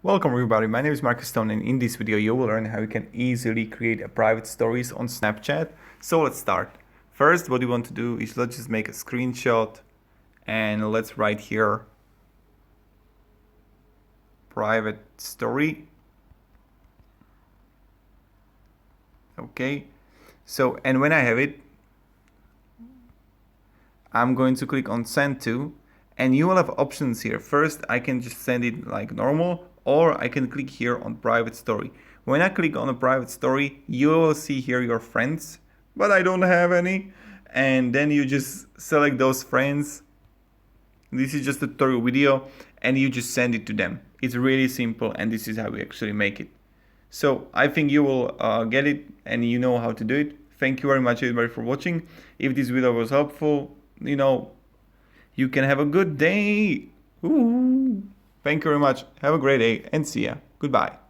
Welcome everybody, my name is Marcus Stone and in this video you will learn how you can easily create a private stories on Snapchat. So let's start. First, what you want to do is let's just make a screenshot and let's write here private story. Okay, so and when I have it, I'm going to click on send to, and you will have options here. First, I can just send it like normal, or I can click here on private story. When I click on a private story, you will see here your friends, but I don't have any. And then you just select those friends. This is just a tutorial video and you just send it to them. It's really simple and this is how we actually make it. So I think you will get it and you know how to do it. Thank you very much everybody for watching. If this video was helpful, you can have a good day. Ooh. Thank you very much. Have a great day and see ya. Goodbye.